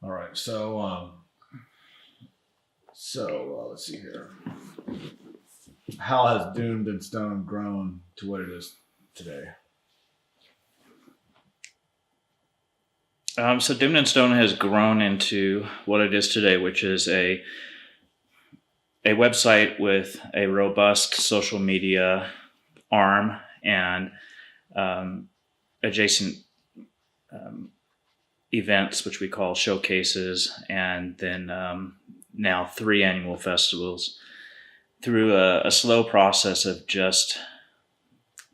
All right. So let's see here. How has Doomed and Stone grown to what it is today? So Doomed and Stone has grown into what it is today, which is a website with a robust social media arm and adjacent um, events, which we call showcases, and then now 3 annual festivals through a slow process of just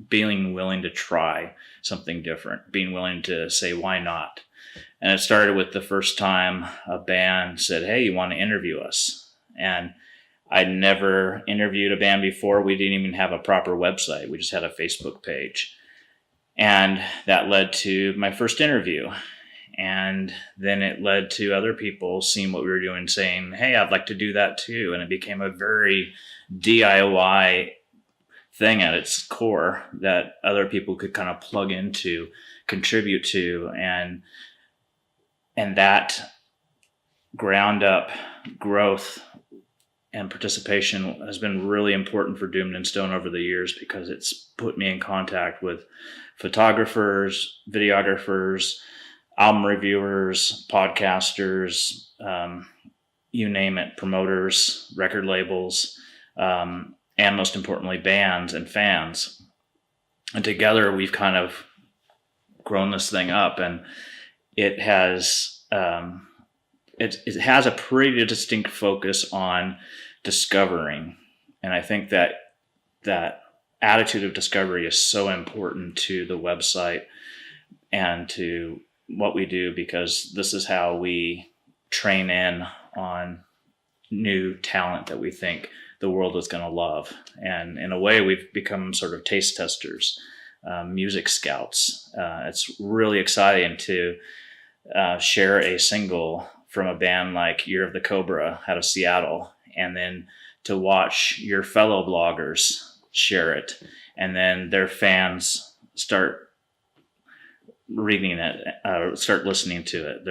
being willing to try something different, being willing to say, why not? And it started with the first time a band said, hey, you want to interview us? And I'd never interviewed a band before. We didn't even have a proper website. We just had a Facebook page. And that led to my first interview. And then it led to other people seeing what we were doing, saying, hey, I'd like to do that too. And it became a very DIY thing at its core that other people could kind of plug into, contribute to, and that ground up growth and participation has been really important for Doomed and Stone over the years, because it's put me in contact with photographers, videographers, album reviewers, podcasters, you name it, promoters, record labels, and most importantly, bands and fans. And together we've kind of grown this thing up, and it has it has a pretty distinct focus on discovering. And I think that attitude of discovery is so important to the website and to what we do, because this is how we train in on new talent that we think the world is going to love. And in a way, we've become sort of taste testers, music scouts. It's really exciting to share a single from a band like Year of the Cobra out of Seattle, and then to watch your fellow bloggers share it, and then their fans start reading it, start listening to it.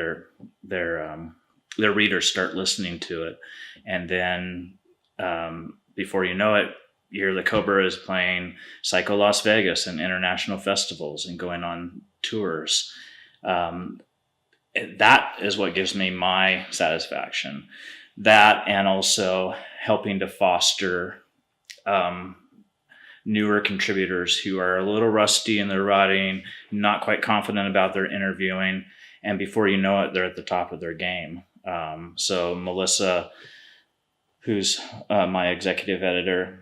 Their readers start listening to it, and then before you know it, Year of the Cobra is playing Psycho Las Vegas and international festivals and going on tours. That is what gives me my satisfaction. That, and also helping to foster newer contributors who are a little rusty in their writing, not quite confident about their interviewing, and before you know it, they're at the top of their game. So Melissa, who's my executive editor,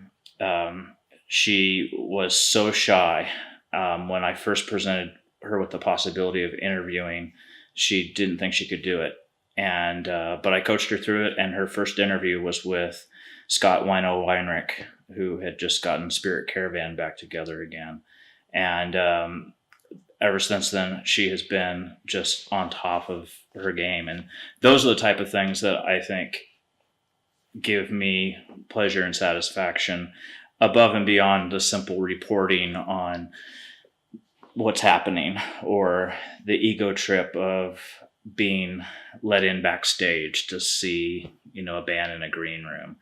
she was so shy when I first presented her with the possibility of interviewing. She didn't think she could do it, and but I coached her through it. And her first interview was with Scott Weinrich, who had just gotten Spirit Caravan back together again, and ever since then, she has been just on top of her game. And those are the type of things that I think give me pleasure and satisfaction above and beyond the simple reporting on what's happening or the ego trip of being let in backstage to see, a band in a green room.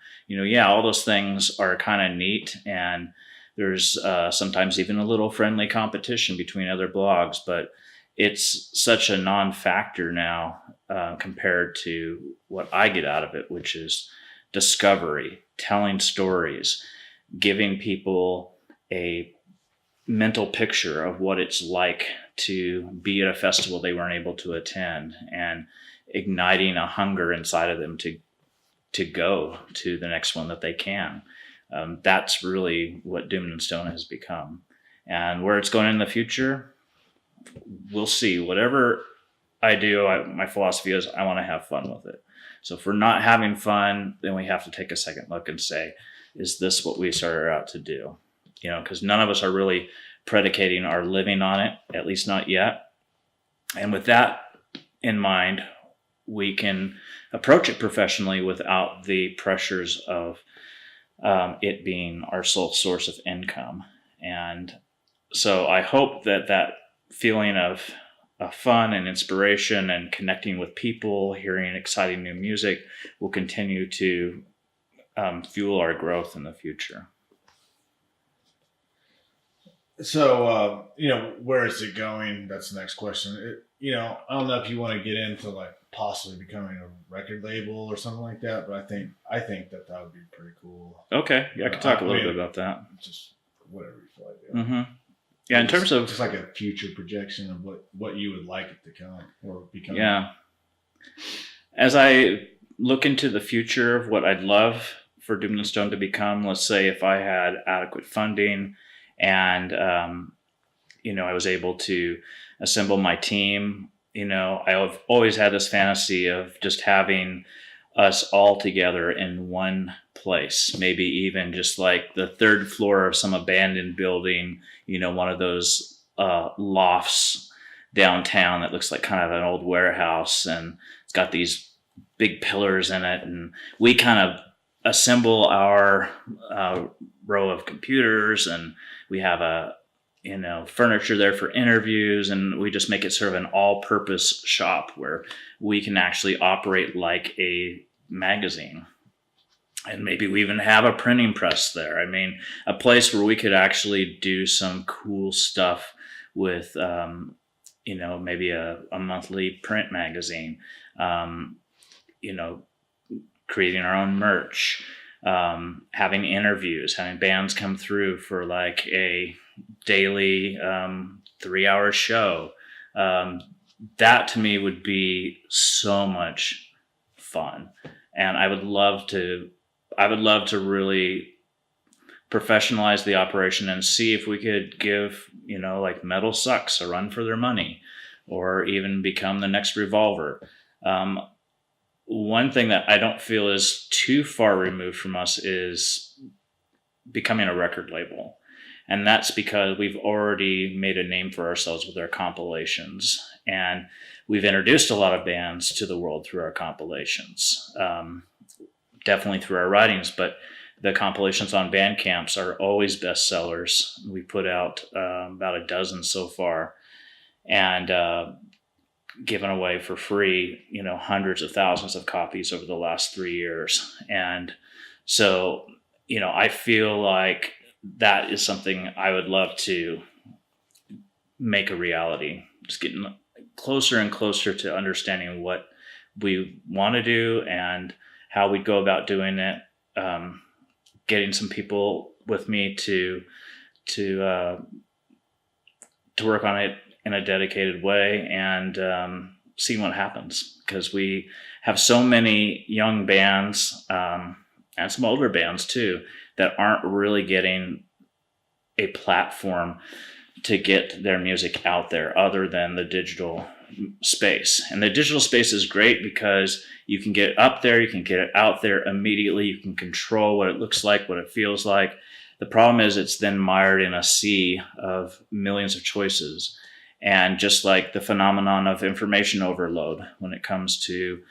All those things are kind of neat, and there's sometimes even a little friendly competition between other blogs, but it's such a non-factor now compared to what I get out of it, which is discovery, telling stories, giving people a mental picture of what it's like to be at a festival they weren't able to attend, and igniting a hunger inside of them to go to the next one that they can. That's really what Doomed and Stone has become. And where it's going in the future, we'll see. Whatever I do, my philosophy is I want to have fun with it. So if we're not having fun, then we have to take a second look and say, is this what we started out to do? Because none of us are really predicating our living on it, at least not yet. And with that in mind, we can approach it professionally without the pressures of it being our sole source of income. And so I hope that feeling of fun and inspiration and connecting with people, hearing exciting new music will continue to fuel our growth in the future. So, where is it going? That's the next question. I don't know if you want to get into like possibly becoming a record label or something like that, but I think that would be pretty cool. Okay, yeah, I could talk a little bit about that. Just whatever you feel like doing. Mm-hmm. Yeah, in terms of just like a future projection of what you would like it to come or become. Yeah. As I look into the future of what I'd love for Doomed and Stone to become, let's say if I had adequate funding and I was able to assemble my team. I've always had this fantasy of just having us all together in one place, maybe even just like the third floor of some abandoned building, one of those lofts downtown that looks like kind of an old warehouse, and it's got these big pillars in it, and we kind of assemble our row of computers, and we have furniture there for interviews, and we just make it sort of an all-purpose shop where we can actually operate like a magazine. And maybe we even have a printing press there. I mean, a place where we could actually do some cool stuff with, maybe a monthly print magazine, creating our own merch, having interviews, having bands come through for like a daily 3-hour show. That to me would be so much fun. And I would love to really professionalize the operation and see if we could give, like Metal Sucks a run for their money, or even become the next Revolver. One thing that I don't feel is too far removed from us is becoming a record label. And that's because we've already made a name for ourselves with our compilations. And we've introduced a lot of bands to the world through our compilations, definitely through our writings, but the compilations on Bandcamps are always bestsellers. We put out about a dozen so far, and given away for free, hundreds of thousands of copies over the last 3 years. And so, I feel like that is something I would love to make a reality. Just getting closer and closer to understanding what we want to do and how we'd go about doing it. Getting some people with me to work on it in a dedicated way, and seeing what happens, because we have so many young bands and some older bands too that aren't really getting a platform to get their music out there other than the digital space. And the digital space is great because you can get it up there, you can get it out there immediately, you can control what it looks like, what it feels like. The problem is it's then mired in a sea of millions of choices. And just like the phenomenon of information overload when it comes to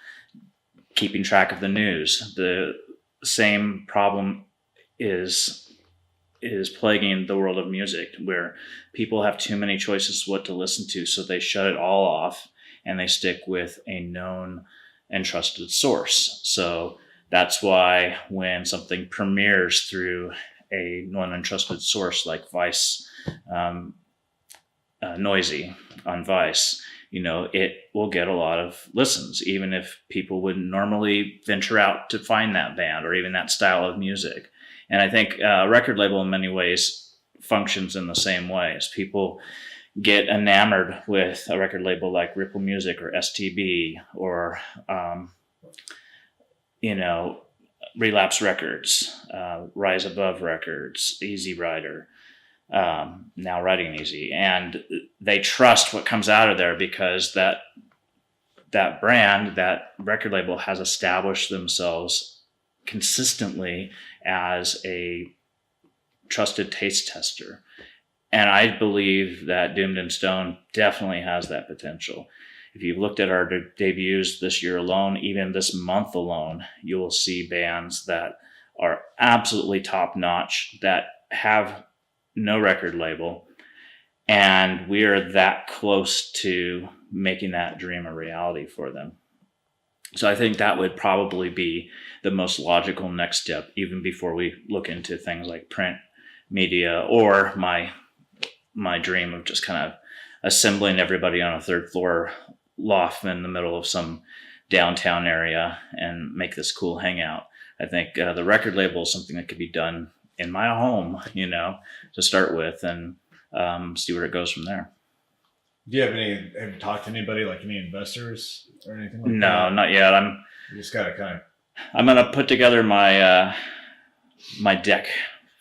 keeping track of the news, the same problem is plaguing the world of music, where people have too many choices what to listen to, so they shut it all off and they stick with a known and trusted source. So that's why when something premieres through a known and trusted source like Vice, Noisy on Vice, it will get a lot of listens, even if people wouldn't normally venture out to find that band or even that style of music. And I think a record label in many ways functions in the same way. As people get enamored with a record label like Ripple Music or STB or, Relapse Records, Rise Above Records, Easy Rider, now Riding Easy. And they trust what comes out of there because that brand, that record label has established themselves consistently as a trusted taste tester. And I believe that Doomed and Stone definitely has that potential. If you've looked at our debuts this year alone, even this month alone, you will see bands that are absolutely top notch, that have no record label, and we are that close to making that dream a reality for them. So I think that would probably be the most logical next step, even before we look into things like print media or my dream of just kind of assembling everybody on a third floor loft in the middle of some downtown area and make this cool hangout. I think the record label is something that could be done in my home, to start with, and see where it goes from there. Do you have you talked to anybody, like any investors or anything like that? No, not yet. You just gotta kind of. I'm gonna put together my deck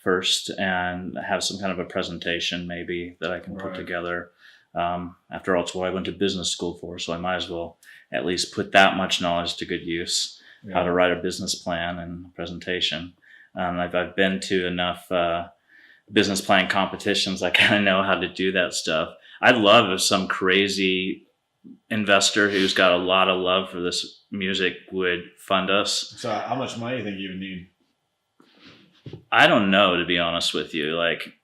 first and have some kind of a presentation maybe that I can put together. After all, it's what I went to business school for, so I might as well at least put that much knowledge to good use. Yeah. How to write a business plan and presentation. I've been to enough business plan competitions. I kind of know how to do that stuff. I'd love if some crazy investor who's got a lot of love for this music would fund us. So how much money do you think you would need? I don't know, to be honest with you. Like,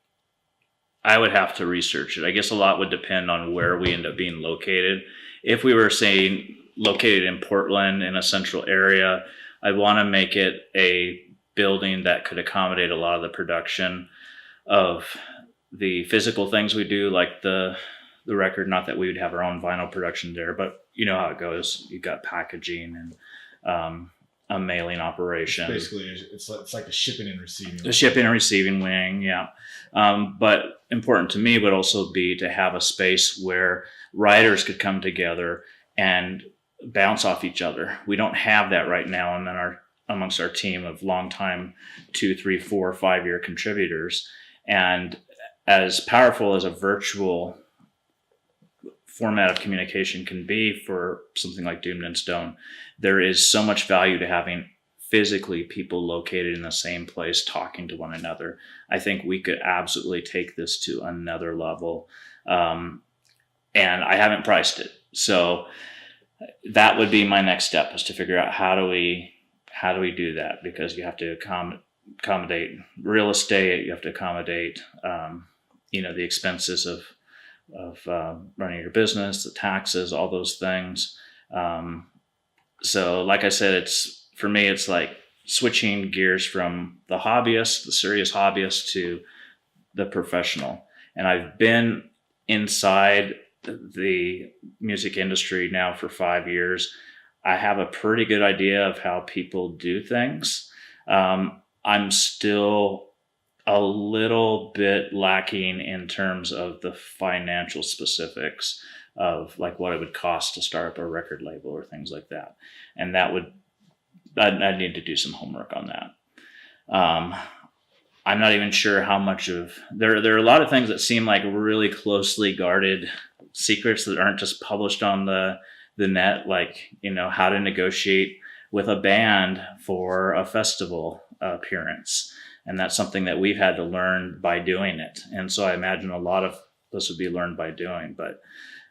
I would have to research it. I guess a lot would depend on where we end up being located. If we were, say, located in Portland in a central area, I'd want to make it a building that could accommodate a lot of the production of the physical things we do, like the record. Not that we would have our own vinyl production there, but you know how it goes. You've got packaging and a mailing operation. Basically, it's like a shipping and receiving. The shipping and receiving wing, yeah. But important to me would also be to have a space where writers could come together and bounce off each other. We don't have that right now, and then amongst our team of longtime 2, 3, 4, 5-year contributors. And as powerful as a virtual format of communication can be for something like Doomed in Stone, there is so much value to having physically people located in the same place talking to one another. I think we could absolutely take this to another level. And I haven't priced it. So that would be my next step, is to figure out how do we do that, because you have to accommodate real estate, you have to accommodate the expenses of running your business, the taxes, all those things. So like I said, for me it's like switching gears from the hobbyist, the serious hobbyist, to the professional. And I've been inside the music industry now for 5 years. I have a pretty good idea of how people do things. I'm still a little bit lacking in terms of the financial specifics of like what it would cost to start up a record label or things like that. And I'd need to do some homework on that. I'm not even sure how much of there are a lot of things that seem like really closely guarded secrets that aren't just published on the net, like, how to negotiate with a band for a festival appearance. And that's something that we've had to learn by doing it. And so I imagine a lot of this would be learned by doing. But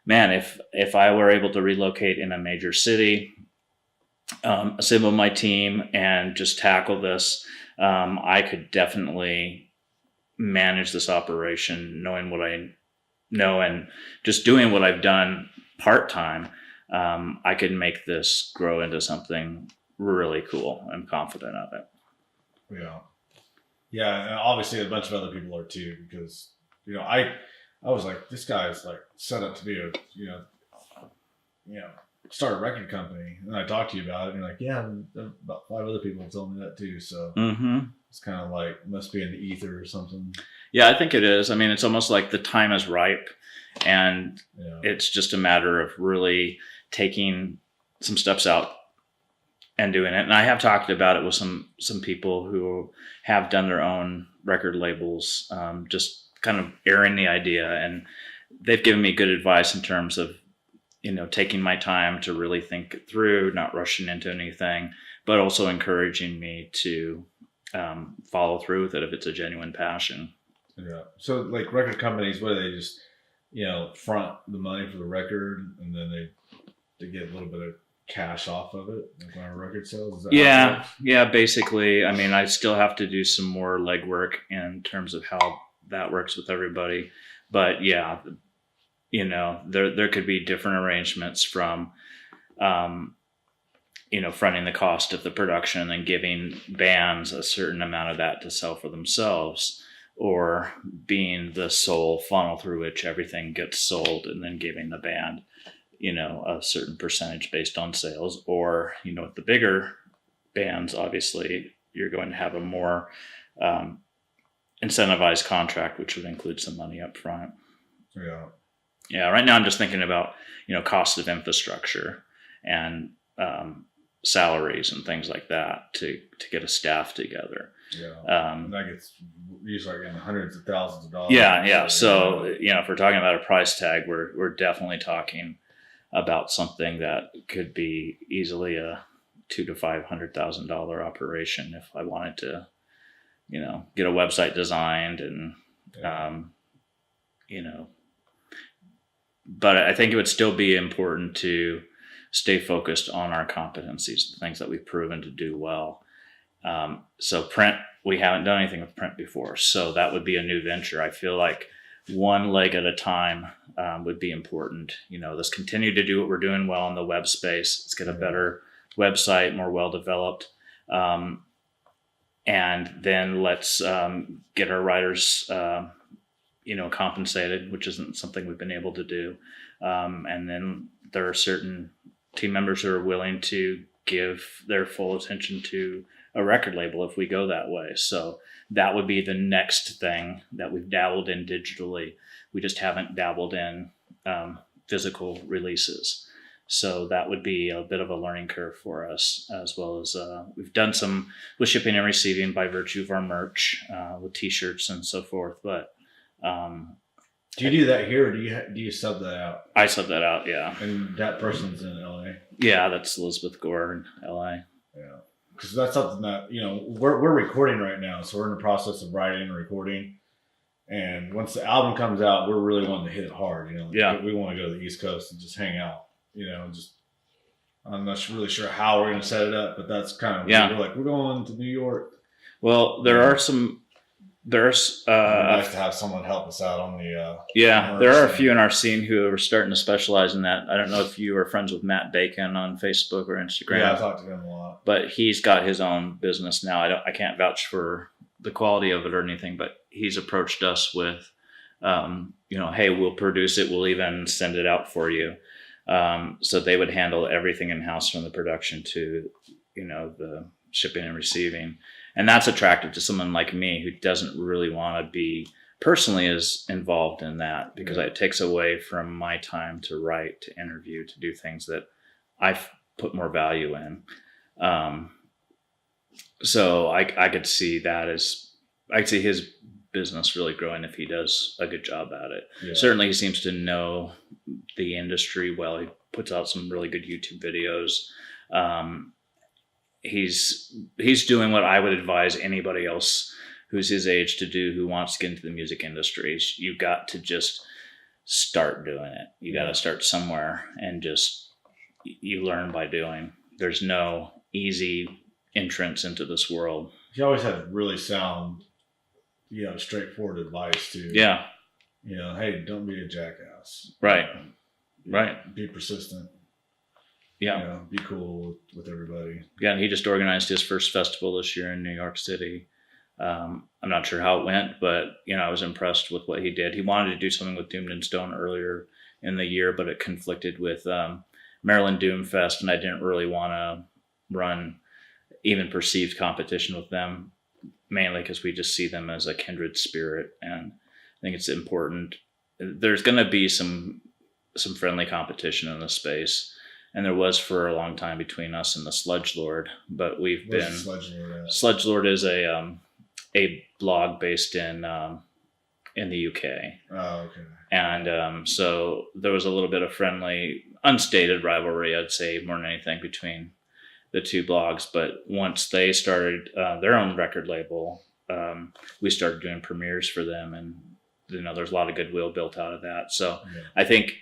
man, if I were able to relocate in a major city, assemble my team and just tackle this, I could definitely manage this operation knowing what I know and just doing what I've done part-time. I could make this grow into something really cool. I'm confident of it. Yeah, and obviously a bunch of other people are too, because I was like, this guy's like set up to be a start a record company, and I talked to you about it, and you're like, yeah, about 5 other people have told me that too. So It's kind of like must be in the ether or something. Yeah, I think it is. I mean, it's almost like the time is ripe, and it's just a matter of really taking some steps out and doing it. And I have talked about it with some people who have done their own record labels, just kind of airing the idea. And they've given me good advice in terms of, taking my time to really think it through, not rushing into anything, but also encouraging me to follow through with it if it's a genuine passion. Yeah. So like record companies, what do they just, front the money for the record, and then they get a little bit of cash off of it, like on a record sales? Is that yeah, basically. I mean, I still have to do some more legwork in terms of how that works with everybody, But yeah, you know, there could be different arrangements from, you know, fronting the cost of the production and giving bands a certain amount of that to sell for themselves, or being the sole funnel through which everything gets sold and then giving the band, you know, a certain percentage based on sales. Or, you know, with the bigger bands, obviously you're going to have a more incentivized contract, which would include some money up front. Yeah. Yeah. Right now I'm just thinking about, you know, cost of infrastructure and salaries and things like that to get a staff together. Yeah. And that gets usually like in the hundreds of thousands of dollars. Yeah. So, you know, if we're talking about a price tag, we're definitely talking about something that could be easily a $200,000 to $500,000 operation if I wanted to, you know, get a website designed and, you know, but I think it would still be important to stay focused on our competencies, the things that we've proven to do well. So print, we haven't done anything with print before, so that would be a new venture. I feel like one leg at a time would be important. You know, let's continue to do what we're doing well in the web space. Let's get a better website, more well developed. And then let's get our writers, you know, compensated, which isn't something we've been able to do. And then there are certain team members who are willing to give their full attention to a record label if we go that way. So that would be the next thing that we've dabbled in digitally. We just haven't dabbled in physical releases. So that would be a bit of a learning curve for us, as well as we've done some with shipping and receiving by virtue of our merch with t-shirts and so forth. But do you do that here, or do you sub that out? I sub that out, yeah. And that person's in LA. Yeah, that's Elizabeth Gore in LA. Yeah, because that's something that, you know, we're recording right now, so we're in the process of writing and recording. And once the album comes out, we're really wanting to hit it hard. You know, yeah, we want to go to the East Coast and just hang out. You know, just I'm not really sure how we're going to set it up, but that's kind of we're like, we're going to New York. Well, there's nice to have someone help us out on the there are a few in our scene who are starting to specialize in that. I don't know if you are friends with Matt Bacon on Facebook or Instagram. Yeah, I talk to him a lot, but he's got his own business now. I can't vouch for the quality of it or anything, but he's approached us with you know, hey, we'll produce it, we'll even send it out for you. So they would handle everything in-house, from the production to, you know, the shipping and receiving. And that's attractive to someone like me who doesn't really want to be personally as involved in that, because it takes away from my time to write, to interview, to do things that I've put more value in. So I could see that as, I could see his business really growing if he does a good job at it. Yeah. Certainly he seems to know the industry well. He puts out some really good YouTube videos. He's doing what I would advise anybody else who's his age to do, who wants to get into the music industry. You've got to just start doing it. You got to start somewhere, and just, you learn by doing. There's no easy entrance into this world. He always had really sound, you know, straightforward advice too. Yeah. You know, hey, don't be a jackass. Right. Right. Be persistent. Yeah. You know, be cool with everybody. Yeah, and he just organized his first festival this year in New York City. I'm not sure how it went, but, you know, I was impressed with what he did. He wanted to do something with Doomed and Stone earlier in the year, but it conflicted with Maryland Doom Fest, and I didn't really want to run even perceived competition with them, mainly because we just see them as a kindred spirit, and I think it's important. There's going to be some friendly competition in the space, and there was for a long time between us and the Sludge Lord, but we've been. Sludge Lord is a blog based in the UK. Oh, okay. And so there was a little bit of friendly, unstated rivalry, I'd say, more than anything, between the two blogs. But once they started their own record label, we started doing premieres for them, and, you know, there's a lot of goodwill built out of that. So I think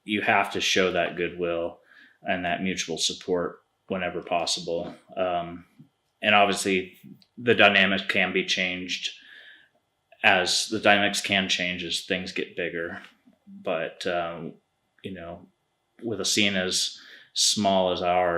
you have to show that goodwill and that mutual support whenever possible. And obviously the dynamic can be changed as the dynamics can change as things get bigger. But, with a scene as small as ours,